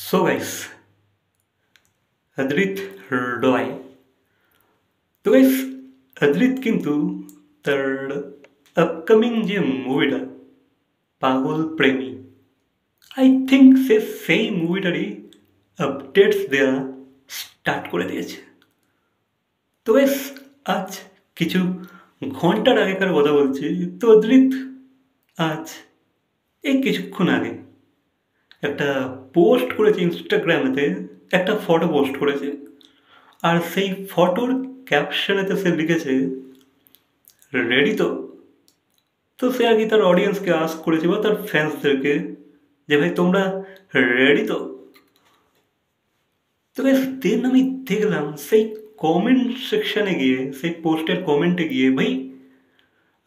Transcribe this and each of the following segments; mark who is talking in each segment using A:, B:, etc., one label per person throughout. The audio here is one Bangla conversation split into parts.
A: সো গাইস, অদ্রিত রয়। তো গাইস, অদ্রিত কিন্তু তার আপকামিং যে মুভিটা পাগল প্রেমী, আই থিঙ্ক সে সেই মুভিটারই আপডেটস দেওয়া স্টার্ট করে দিয়েছে। তো গাইস, আজ কিছু ঘন্টার আগেকার কথা বলছি। তো অদ্রিত আজ এই কিছুক্ষণ আগে একটা পোস্ট করেছে ইনস্টাগ্রামেতে, একটা ফটো পোস্ট করেছে। আর সেই ফটোর ক্যাপশনেতে সে লিখেছে রেডি তো। তো সে আর কি তার অডিয়েন্সকে আস্ক করেছে বা তার ফ্যান্সদেরকে যে ভাই তোমরা রেডি তো। তো গাইস, দেন আমি দেখলাম সেই কমেন্ট সেকশনে গিয়ে, সেই পোস্টের কমেন্টে গিয়ে, ভাই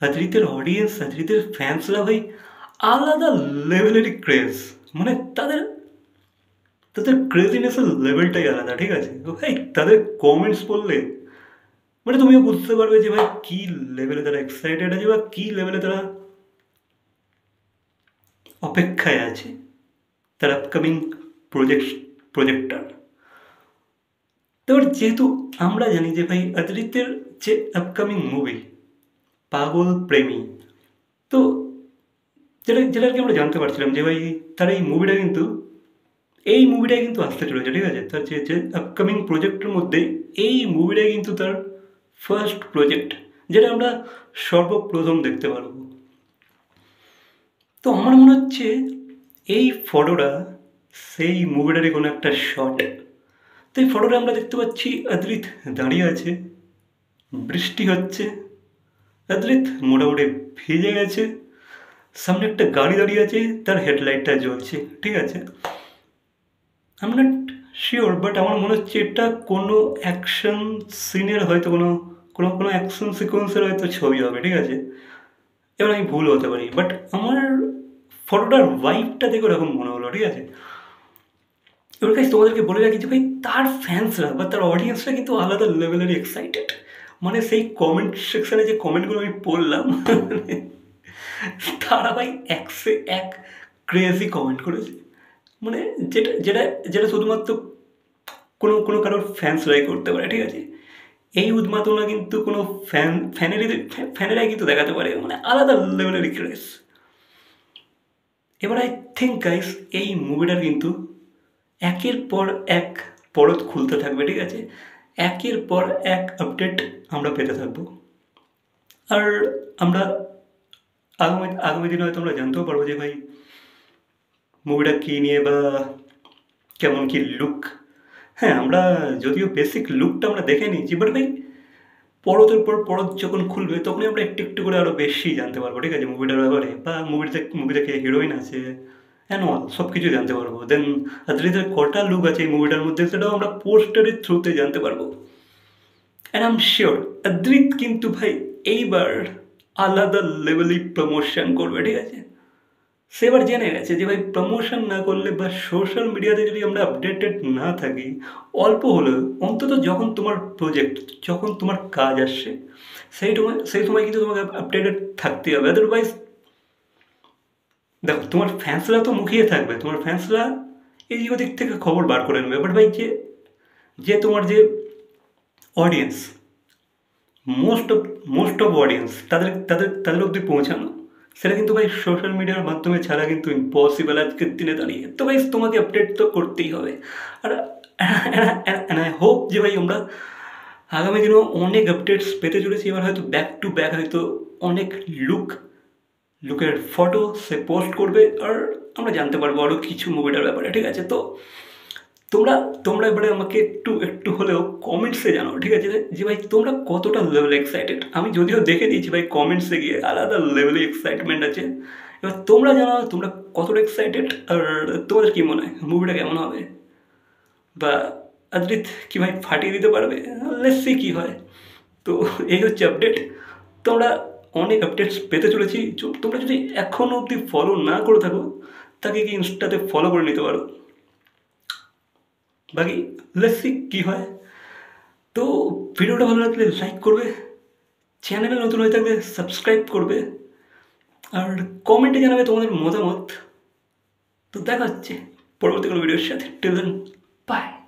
A: অদ্রিতের অডিয়েন্স, অদ্রিতের ফ্যান্সরা ভাই আলাদা লেভেলেরই ক্রেজ। মানে তাদের তাদের ক্রেজিনেসের লেভেলটাই আলাদা, ঠিক আছে? তো ভাই তাদের কমেন্টস পড়লে মানে তুমিও বুঝতে পারবে যে ভাই কী লেভেলে তারা এক্সাইটেড আছে বা কী লেভেলে তারা অপেক্ষায় আছে তার আপকামিং প্রজেক্টটার। তো যেহেতু আমরা জানি যে ভাই অদিতির যে আপকামিং মুভি পাগল প্রেমী, তো যেটা যেটা আর কি আমরা জানতে পারছিলাম যে ভাই তার এই মুভিটাই কিন্তু আসতে চলেছে, ঠিক আছে? তার যে আপকামিং প্রজেক্টের মধ্যে এই মুভিটাই কিন্তু তার ফার্স্ট প্রজেক্ট, যেটা আমরা সর্বপ্রথম দেখতে পারবো। তো আমার মনে হচ্ছে এই ফটোটা সেই মুভিটারই কোনো একটা শট। তো এই ফটোটা আমরা দেখতে পাচ্ছি অদ্রিত দাঁড়িয়ে আছে, বৃষ্টি হচ্ছে, অদ্রিত মোটামুটি ভিজে গেছে, সামনে একটা গাড়ি দাঁড়িয়ে আছে, তার হেডলাইটটা জ্বলছে, ঠিক আছে? I am not sure, but আমার মনে হচ্ছে এটা কোনো অ্যাকশন সিনের হয়তো কোনো কোনো কোনো অ্যাকশন সিকোয়েন্সের হয়তো ছবি হবে, ঠিক আছে? এবার আমি ভুল হতে পারি, বাট আমার ফটোটার ভাইবটা দেখে ওরকম মনে হলো, ঠিক আছে? এবার কাছে তোমাদেরকে বলে রাখি যে ভাই তার ফ্যান্সরা বা তার অডিয়েন্সরা কিন্তু আলাদা লেভেলেরই এক্সাইটেড। মানে সেই কমেন্ট সেকশনে যে কমেন্টগুলো আমি পড়লাম, তারা ভাই একশে এক ক্রেজি কমেন্ট করেছে। মানে যেটা যেটা যেটা শুধুমাত্র কোনো কোনো কারোর ফ্যান্সরাই করতে পারে, ঠিক আছে? এই উন্মাদনা কিন্তু কোনো ফ্যানেরাই কিন্তু দেখাতে পারে, মানে আলাদা লেভেলের ক্রেজ। এবার আই থিঙ্ক গাইস এই মুভিটার কিন্তু একের পর এক পরত খুলতে থাকবে, ঠিক আছে? একের পর এক আপডেট আমরা পেতে থাকবো। আর আমরা আগামী আগামী দিনে হয়তো আমরা জানতেও পারবো যে ভাই মুভিটা কী নিয়ে বা কেমন কী লুক। হ্যাঁ, আমরা যদিও বেসিক লুকটা আমরা দেখে নিয়েছি, বাট ভাই পরতের পর পরত যখন খুলবে তখনই আমরা একটু একটু করে আরও বেশি জানতে পারবো, ঠিক আছে? মুভিটার ব্যাপারে বা মুভিতে কে হিরোইন আছে অ্যান্ড অল সব কিছু জানতে পারবো। দেন অদ্রিতের কটা লুক আছে এই মুভিটার মধ্যে সেটাও আমরা পোস্টারের থ্রুতে জানতে পারবো। অ্যান্ড আই এম শিওর অদ্রিত কিন্তু ভাই এইবার আলাদা লেভেলই প্রমোশন করবে, ঠিক আছে? সে এবার জেনে গেছে যে ভাই প্রমোশন না করলে বা সোশ্যাল মিডিয়াতে যদি আমরা আপডেটেড না থাকি, অল্প হলেও অন্তত যখন তোমার প্রজেক্ট, যখন তোমার কাজ আসছে সেই সময় কিন্তু তোমাকে আপডেটেড থাকতে হবে। আদারওয়াইজ দেখো তোমার ফ্যান্সরা তো মুখিয়ে থাকবে, তোমার ফ্যান্সরা এই ওদিক থেকে খবর বার করে নেবে, বাট ভাই যে যে তোমার যে অডিয়েন্স, মোস্ট অফ অডিয়েন্স তাদের তাদের তাদের অবধি পৌঁছানো, সেটা কিন্তু ভাই সোশ্যাল মিডিয়ার মাধ্যমে ছাড়া কিন্তু ইম্পসিবল আজকের দিনে দাঁড়িয়ে। তো ভাই তোমাকে আপডেট তো করতেই হবে। আর আই হোপ যে ভাই আমরা আগামী দিনেও অনেক আপডেটস পেতে চলেছি। এবার হয়তো ব্যাক টু ব্যাক হয়তো অনেক লুকের ফটো সে পোস্ট করবে, আর আমরা জানতে পারবো আরও কিছু মুভিটার ব্যাপারে, ঠিক আছে? তো তোমরা তোমরা এবারে আমাকে একটু একটু হলেও কমেন্টসে জানাও, ঠিক আছে? যে ভাই তোমরা কতটা লেভেলে এক্সাইটেড। আমি যদিও দেখে দিয়েছি ভাই কমেন্টসে গিয়ে আলাদা লেভেলে এক্সাইটমেন্ট আছে। এবার তোমরা জানাও তোমরা কতটা এক্সাইটেড, আর তোমাদের কী মনে হয় মুভিটা কেমন হবে, বা অদ্রিত কি ভাই ফাটিয়ে দিতে পারবে? লেটস সি কী হয়। তো এই হচ্ছে আপডেট। তোমরা অনেক আপডেটস পেতে চলেছি। তোমরা যদি এখনও অবধি ফলো না করে থাকো তাকে কি ইনস্টাতে ফলো করে নিতে পারো। বাকি লেটস সি কী হয়। তো ভিডিওটা ভালো লাগলে লাইক করবে, চ্যানেলে নতুন হয়ে থাকলে সাবস্ক্রাইব করবে, আর কমেন্টে জানাবে তোমাদের মতামত। তো দেখা হচ্ছে। পরবর্তী কোনো ভিডিওর সাথে। Till then, by.